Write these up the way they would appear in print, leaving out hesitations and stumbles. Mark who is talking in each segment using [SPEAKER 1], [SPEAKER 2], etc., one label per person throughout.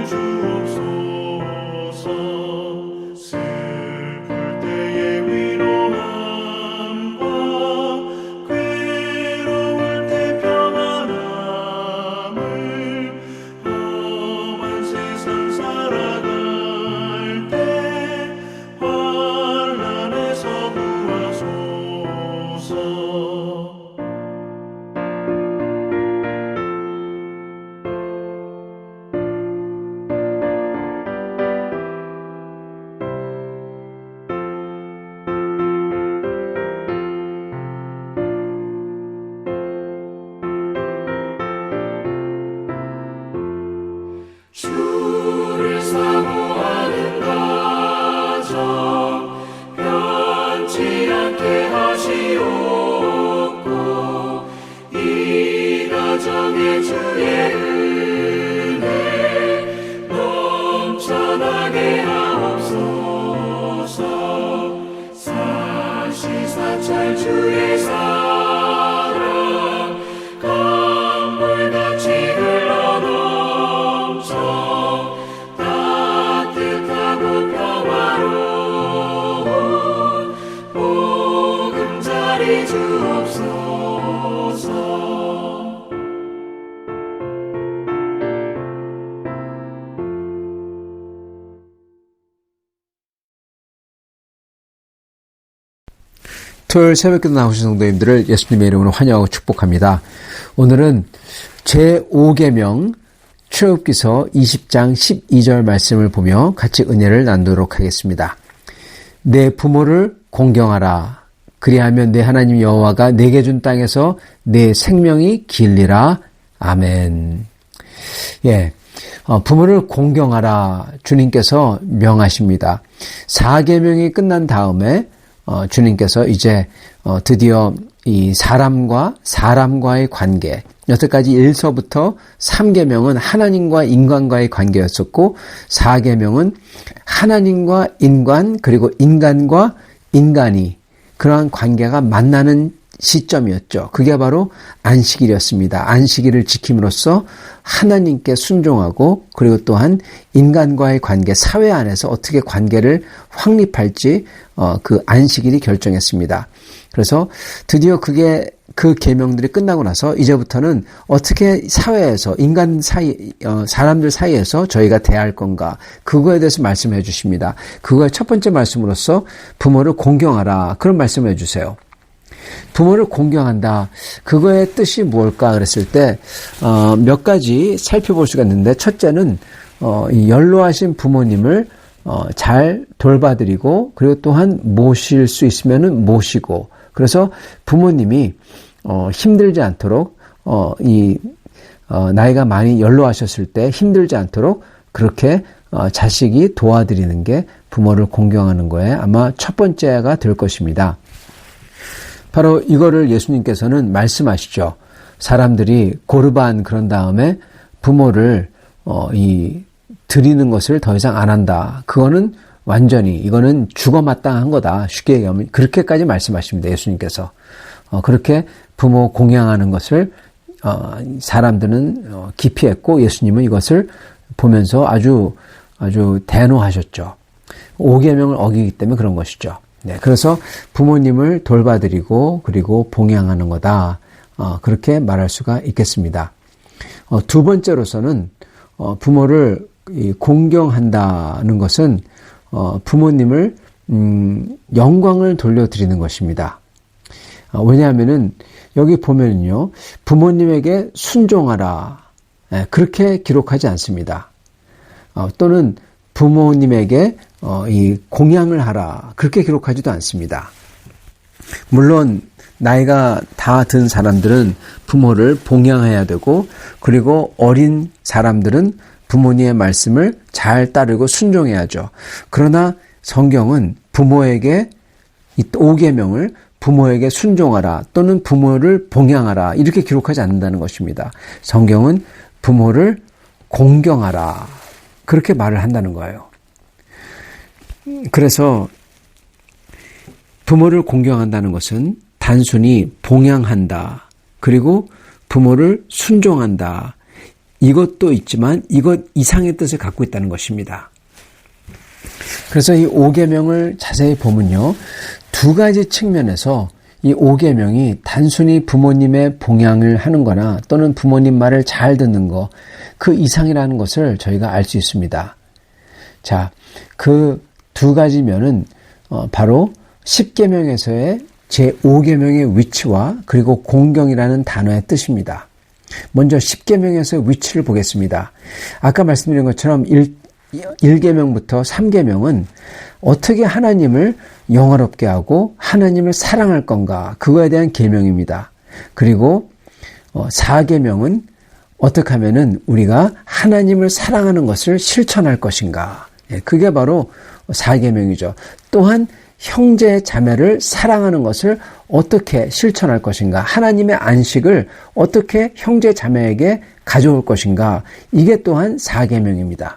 [SPEAKER 1] 주옵소서. 슬플 때의 위로함과 괴로울 때 평안함을 험한 세상 살아갈 때 환난에서 구하소서. 주를 사모하는 가정 변치 않게 하시옵고 이 가정에 주의 은혜 넘쳐나게 하옵소서. 사시사철 주의 사랑 강물같이 흘러넘쳐 따뜻하고 평화로운 보금자리 주옵소서.
[SPEAKER 2] 토요일 새벽기도 나오신 성도님들을 예수님의 이름으로 환영하고 축복합니다. 오늘은 제5계명 출애굽기서 20장 12절 말씀을 보며 같이 은혜를 나누도록 하겠습니다. 내 부모를 공경하라. 그리하면 내 하나님 여호와가 내게 준 땅에서 내 생명이 길리라. 아멘. 부모를 공경하라. 주님께서 명하십니다. 4계명이 끝난 다음에 주님께서 이제 드디어 이 사람과의 관계, 여태까지 1서부터 3계명은 하나님과 인간과의 관계였었고 4계명은 하나님과 인간 그리고 인간과 인간이 그러한 관계가 만나는 시점이었죠. 그게 바로 안식일이었습니다. 안식일을 지킴으로써 하나님께 순종하고 그리고 또한 인간과의 관계, 사회 안에서 어떻게 관계를 확립할지 그 안식일이 결정했습니다. 그래서 드디어 그 계명들이 끝나고 나서 이제부터는 어떻게 사회에서 인간 사이 사람들 사이에서 저희가 대할 건가 그거에 대해서 말씀해 주십니다. 그거의 첫 번째 말씀으로서 부모를 공경하라 그런 말씀을 해 주세요. 부모를 공경한다. 그거의 뜻이 뭘까 그랬을 때 몇 가지 살펴볼 수가 있는데 첫째는 이 연로하신 부모님을 잘 돌봐드리고 그리고 또한 모실 수 있으면은 모시고 그래서 부모님이 힘들지 않도록 나이가 많이 연로하셨을 때 힘들지 않도록 그렇게 자식이 도와드리는 게 부모를 공경하는 거에 아마 첫 번째가 될 것입니다. 바로 이거를 예수님께서는 말씀하시죠. 사람들이 고르반 그런 다음에 부모를 드리는 것을 더 이상 안 한다. 그거는 완전히 이거는 죽어마땅한 거다. 쉽게 얘기하면 그렇게까지 말씀하십니다. 예수님께서 그렇게 부모 공양하는 것을 사람들은 기피했고 예수님은 이것을 보면서 아주 대노하셨죠. 5계명을 어기기 때문에 그런 것이죠. 네, 그래서 부모님을 돌봐드리고 그리고 봉양하는 거다. 그렇게 말할 수가 있겠습니다. 두 번째로서는 부모를 공경한다는 것은 부모님을 영광을 돌려드리는 것입니다. 왜냐하면은 여기 보면은요 부모님에게 순종하라 그렇게 기록하지 않습니다. 또는 부모님에게 이 공양을 하라 그렇게 기록하지도 않습니다. 물론 나이가 다 든 사람들은 부모를 봉양해야 되고 그리고 어린 사람들은 부모님의 말씀을 잘 따르고 순종해야죠. 그러나 성경은 부모에게 이 5계명을 부모에게 순종하라 또는 부모를 봉양하라 이렇게 기록하지 않는다는 것입니다. 성경은 부모를 공경하라 그렇게 말을 한다는 거예요. 그래서 부모를 공경한다는 것은 단순히 봉양한다 그리고 부모를 순종한다 이것도 있지만 이것 이상의 뜻을 갖고 있다는 것입니다. 그래서 이 5계명을 자세히 보면요. 두 가지 측면에서 이 5계명이 단순히 부모님의 봉양을 하는 거나 또는 부모님 말을 잘 듣는 거, 그 이상이라는 것을 저희가 알 수 있습니다. 자, 그 두 가지 면은 바로 10계명에서의 제5계명의 위치와 그리고 공경이라는 단어의 뜻입니다. 먼저 10계명에서의 위치를 보겠습니다. 아까 말씀드린 것처럼 1계명부터 3계명은 어떻게 하나님을 영화롭게 하고 하나님을 사랑할 건가, 그거에 대한 계명입니다. 그리고 4계명은 어떻게 하면은 우리가 하나님을 사랑하는 것을 실천할 것인가, 그게 바로 4계명이죠. 또한 형제 자매를 사랑하는 것을 어떻게 실천할 것인가, 하나님의 안식을 어떻게 형제 자매에게 가져올 것인가, 이게 또한 4계명입니다.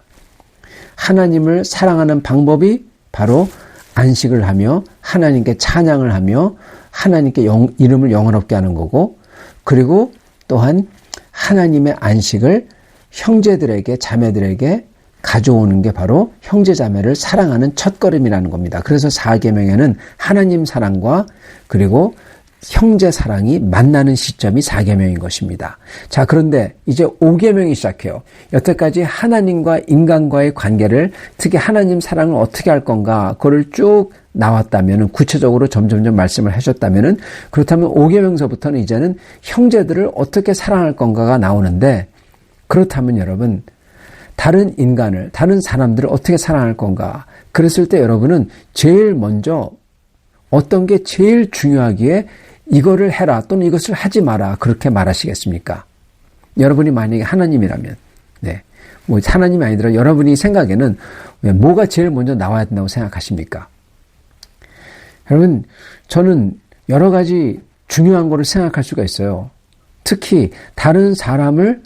[SPEAKER 2] 하나님을 사랑하는 방법이 바로 안식을 하며 하나님께 찬양을 하며 하나님께 이름을 영화롭게 하는 거고, 그리고 또한 하나님의 안식을 형제들에게, 자매들에게 가져오는 게 바로 형제자매를 사랑하는 첫걸음이라는 겁니다. 그래서 4계명에는 하나님 사랑과 그리고 형제 사랑이 만나는 시점이 4계명인 것입니다. 자, 그런데 이제 5계명이 시작해요. 여태까지 하나님과 인간과의 관계를, 특히 하나님 사랑을 어떻게 할 건가, 그걸 쭉 나왔다면, 구체적으로 점점점 말씀을 하셨다면, 그렇다면 5계명서부터는 이제는 형제들을 어떻게 사랑할 건가가 나오는데, 그렇다면 여러분, 다른 인간을, 다른 사람들을 어떻게 사랑할 건가? 그랬을 때 여러분은 제일 먼저 어떤 게 제일 중요하기에 이거를 해라 또는 이것을 하지 마라, 그렇게 말하시겠습니까? 여러분이 만약에 하나님이라면, 뭐 하나님이 아니더라도 여러분이 생각에는 뭐가 제일 먼저 나와야 된다고 생각하십니까? 여러분, 저는 여러 가지 중요한 거를 생각할 수가 있어요. 특히 다른 사람을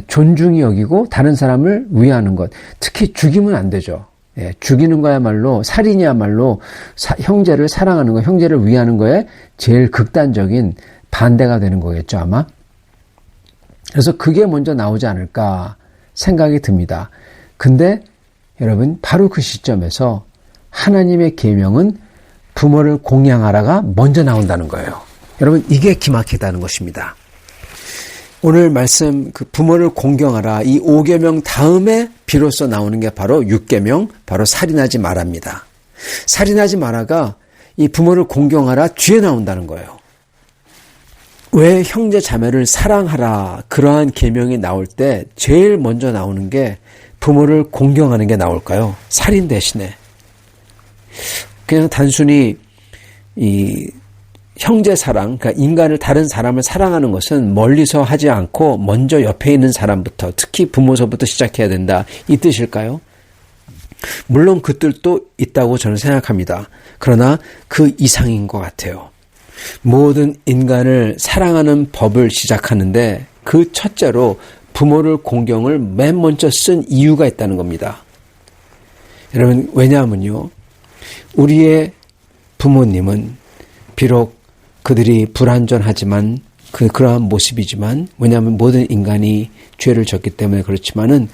[SPEAKER 2] 존중히 여기고 다른 사람을 위하는 것, 특히 죽이면 안 되죠. 죽이는 거야말로, 살인이야말로 형제를 사랑하는 거, 형제를 위하는 거에 제일 극단적인 반대가 되는 거겠죠, 아마. 그래서 그게 먼저 나오지 않을까 생각이 듭니다. 근데 여러분, 바로 그 시점에서 하나님의 계명은 부모를 공양하라가 먼저 나온다는 거예요. 여러분, 이게 기막히다는 것입니다. 오늘 말씀, 그 부모를 공경하라, 이 5계명 다음에 비로소 나오는 게 바로 6계명, 바로 살인하지 말아입니다. 살인하지 마라가 이 부모를 공경하라 뒤에 나온다는 거예요. 왜 형제 자매를 사랑하라, 그러한 계명이 나올 때 제일 먼저 나오는 게 부모를 공경하는 게 나올까요? 살인 대신에. 그냥 단순히 이 형제 사랑, 그러니까 인간을, 다른 사람을 사랑하는 것은 멀리서 하지 않고 먼저 옆에 있는 사람부터, 특히 부모서부터 시작해야 된다, 이 뜻일까요? 물론 그 뜻도 있다고 저는 생각합니다. 그러나 그 이상인 것 같아요. 모든 인간을 사랑하는 법을 시작하는데 그 첫째로 부모를 공경을 맨 먼저 쓴 이유가 있다는 겁니다. 여러분, 왜냐하면요, 우리의 부모님은 비록 그들이 불완전하지만, 그러한 모습이지만, 왜냐하면 모든 인간이 죄를 졌기 때문에 그렇지만은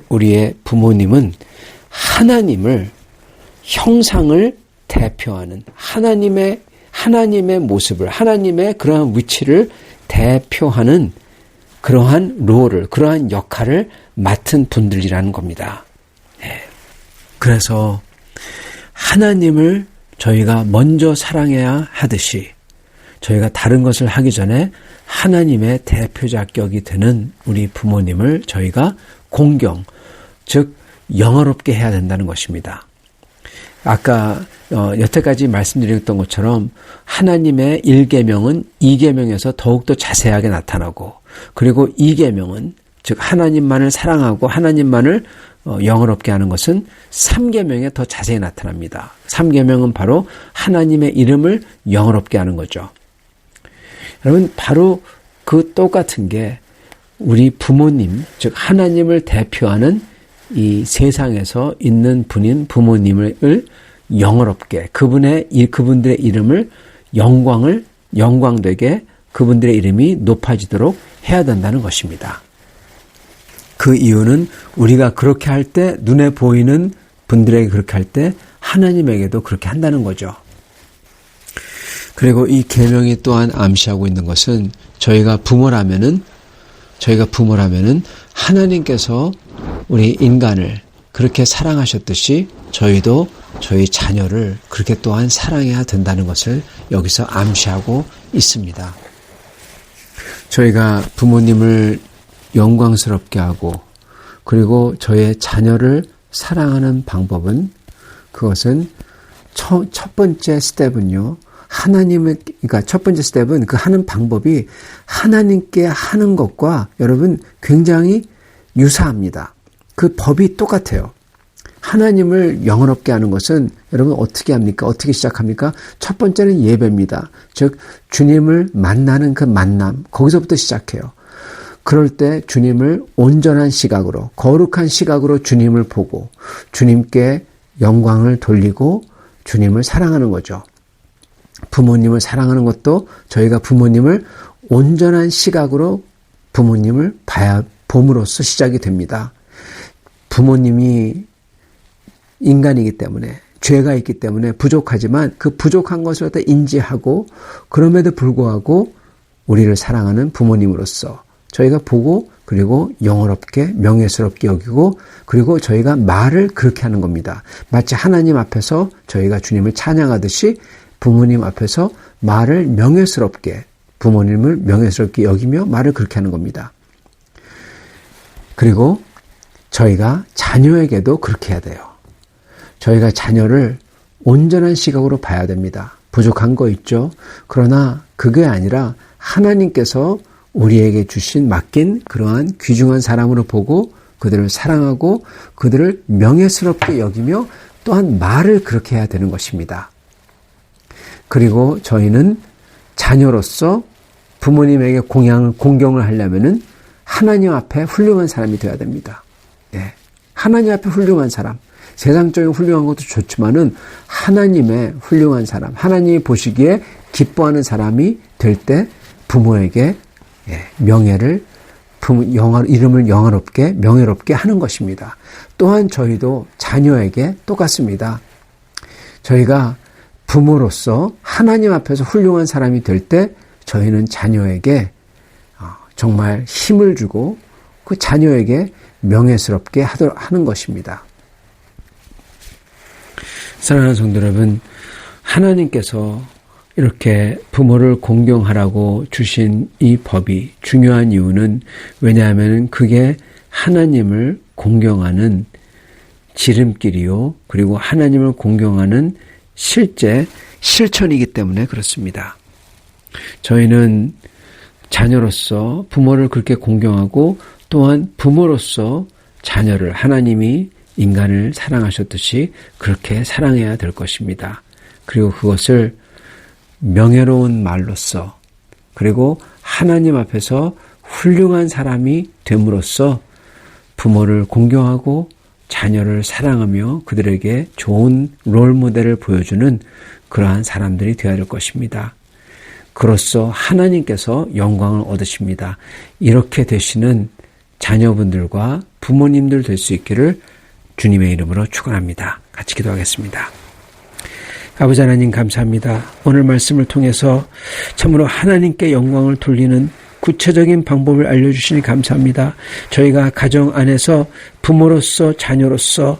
[SPEAKER 2] 우리의 부모님은 하나님을, 형상을 대표하는 하나님의 모습을, 하나님의 그러한 위치를 대표하는 그러한 롤을, 그러한 역할을 맡은 분들이라는 겁니다. 그래서 하나님을 저희가 먼저 사랑해야 하듯이 저희가 다른 것을 하기 전에 하나님의 대표자격이 되는 우리 부모님을 저희가 공경, 즉 영화롭게 해야 된다는 것입니다. 아까 여태까지 말씀드렸던 것처럼 하나님의 1계명은 2계명에서 더욱더 자세하게 나타나고, 그리고 2계명은 즉 하나님만을 사랑하고 하나님만을 영화롭게 하는 것은 3계명에 더 자세히 나타납니다. 3계명은 바로 하나님의 이름을 영화롭게 하는 거죠. 여러분, 바로 그 똑같은 게 우리 부모님, 즉 하나님을 대표하는 이 세상에서 있는 분인 부모님을 영화롭게, 그분들의 이름을 영광되게, 그분들의 이름이 높아지도록 해야 된다는 것입니다. 그 이유는 우리가 그렇게 할 때, 눈에 보이는 분들에게 그렇게 할 때 하나님에게도 그렇게 한다는 거죠. 그리고 이 계명이 또한 암시하고 있는 것은 저희가 부모라면은 하나님께서 우리 인간을 그렇게 사랑하셨듯이 저희도 저희 자녀를 그렇게 또한 사랑해야 된다는 것을 여기서 암시하고 있습니다. 저희가 부모님을 영광스럽게 하고 그리고 저의 자녀를 사랑하는 방법은 그것은 첫 번째 스텝은요. 그러니까 첫 번째 스텝은 그 하는 방법이 하나님께 하는 것과 여러분 굉장히 유사합니다. 그 법이 똑같아요. 하나님을 영원롭게 하는 것은 여러분 어떻게 합니까? 어떻게 시작합니까? 첫 번째는 예배입니다. 즉 주님을 만나는 그 만남, 거기서부터 시작해요. 그럴 때 주님을 온전한 시각으로, 거룩한 시각으로 주님을 보고 주님께 영광을 돌리고 주님을 사랑하는 거죠. 부모님을 사랑하는 것도 저희가 부모님을 온전한 시각으로 부모님을 봄으로써 시작이 됩니다. 부모님이 인간이기 때문에 죄가 있기 때문에 부족하지만 그 부족한 것을 갖다 인지하고 그럼에도 불구하고 우리를 사랑하는 부모님으로서 저희가 보고 그리고 영원롭게 명예스럽게 여기고 그리고 저희가 말을 그렇게 하는 겁니다. 마치 하나님 앞에서 저희가 주님을 찬양하듯이 부모님 앞에서 말을 명예스럽게 부모님을 명예스럽게 여기며 말을 그렇게 하는 겁니다. 그리고 저희가 자녀에게도 그렇게 해야 돼요. 저희가 자녀를 온전한 시각으로 봐야 됩니다. 부족한 거 있죠. 그러나 그게 아니라 하나님께서 우리에게 맡긴 그러한 귀중한 사람으로 보고 그들을 사랑하고 그들을 명예스럽게 여기며 또한 말을 그렇게 해야 되는 것입니다. 그리고 저희는 자녀로서 부모님에게 공경을 하려면은 하나님 앞에 훌륭한 사람이 되어야 됩니다. 예. 하나님 앞에 훌륭한 사람. 세상적인 훌륭한 것도 좋지만은 하나님의 훌륭한 사람, 하나님이 보시기에 기뻐하는 사람이 될 때 부모에게 이름을 영화롭게, 명예롭게 하는 것입니다. 또한 저희도 자녀에게 똑같습니다. 저희가 부모로서 하나님 앞에서 훌륭한 사람이 될 때 저희는 자녀에게 정말 힘을 주고 그 자녀에게 명예스럽게 하는 것입니다. 사랑하는 성도 여러분, 하나님께서 이렇게 부모를 공경하라고 주신 이 법이 중요한 이유는 왜냐하면 그게 하나님을 공경하는 지름길이요. 그리고 하나님을 공경하는 실제 실천이기 때문에 그렇습니다. 저희는 자녀로서 부모를 그렇게 공경하고 또한 부모로서 자녀를 하나님이 인간을 사랑하셨듯이 그렇게 사랑해야 될 것입니다. 그리고 그것을 명예로운 말로써 그리고 하나님 앞에서 훌륭한 사람이 됨으로써 부모를 공경하고 자녀를 사랑하며 그들에게 좋은 롤모델을 보여주는 그러한 사람들이 되어야 될 것입니다. 그로써 하나님께서 영광을 얻으십니다. 이렇게 되시는 자녀분들과 부모님들 될 수 있기를 주님의 이름으로 축원합니다. 같이 기도하겠습니다. 아버지 하나님 감사합니다. 오늘 말씀을 통해서 참으로 하나님께 영광을 돌리는 구체적인 방법을 알려주시니 감사합니다. 저희가 가정 안에서 부모로서 자녀로서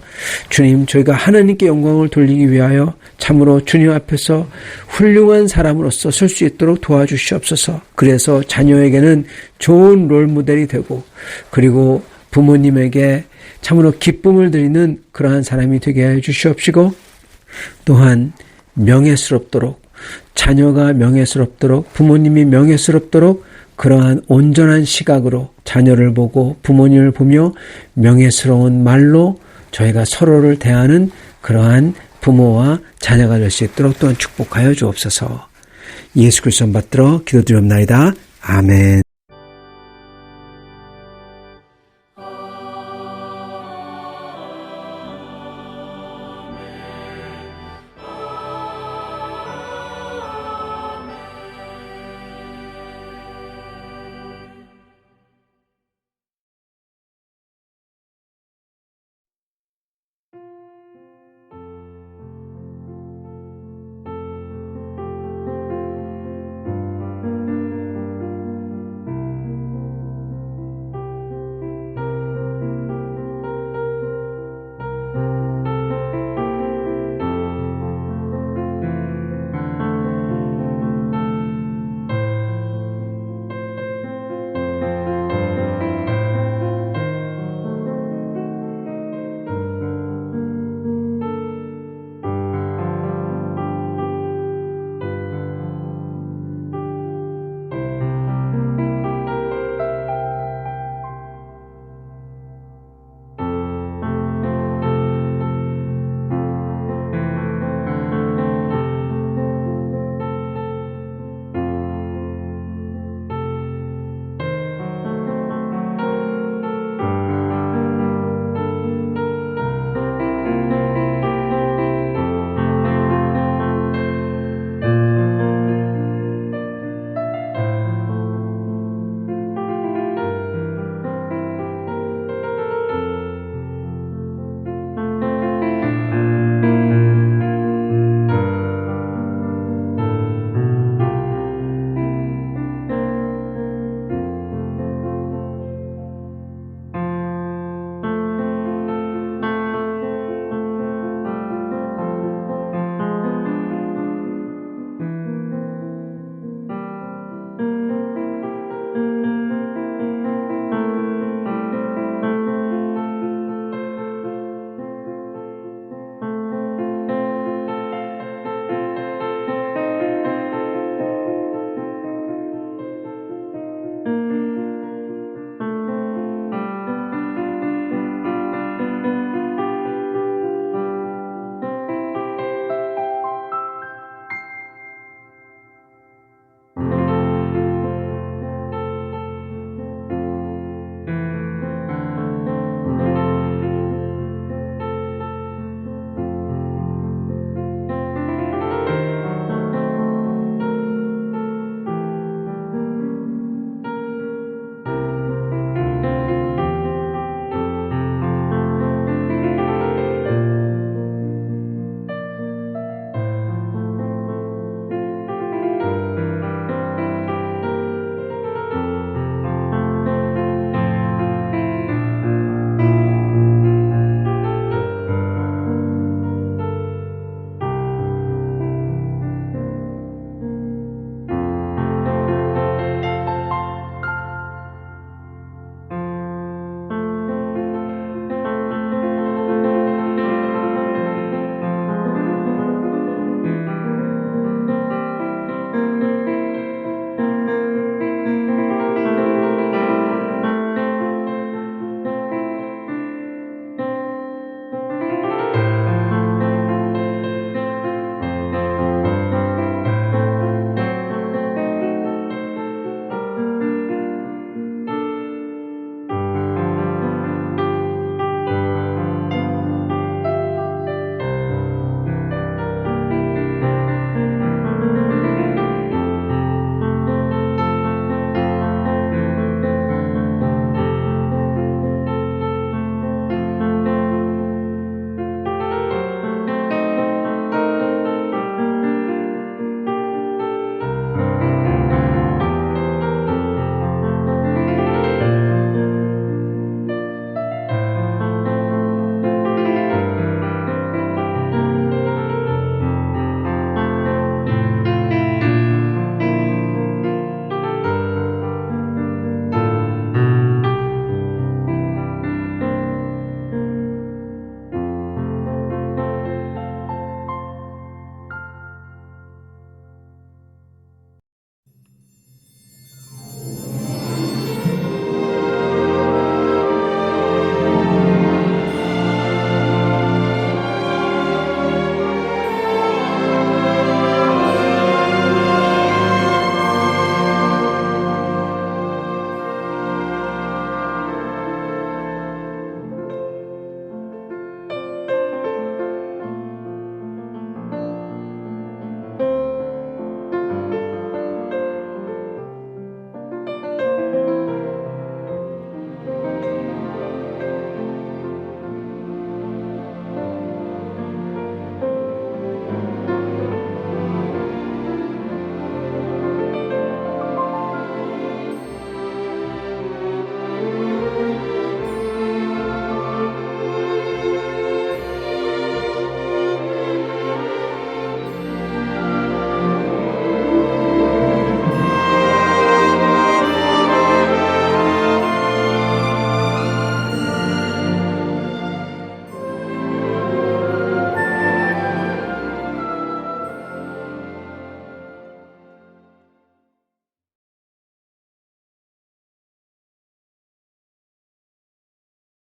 [SPEAKER 2] 주님 저희가 하나님께 영광을 돌리기 위하여 참으로 주님 앞에서 훌륭한 사람으로서 설 수 있도록 도와주시옵소서. 그래서 자녀에게는 좋은 롤모델이 되고 그리고 부모님에게 참으로 기쁨을 드리는 그러한 사람이 되게 해 주시옵시고 또한 명예스럽도록 자녀가 명예스럽도록 부모님이 명예스럽도록 그러한 온전한 시각으로 자녀를 보고 부모님을 보며 명예스러운 말로 저희가 서로를 대하는 그러한 부모와 자녀가 될 수 있도록 또한 축복하여 주옵소서. 예수 그리스도 받들어 기도드리옵나이다. 아멘.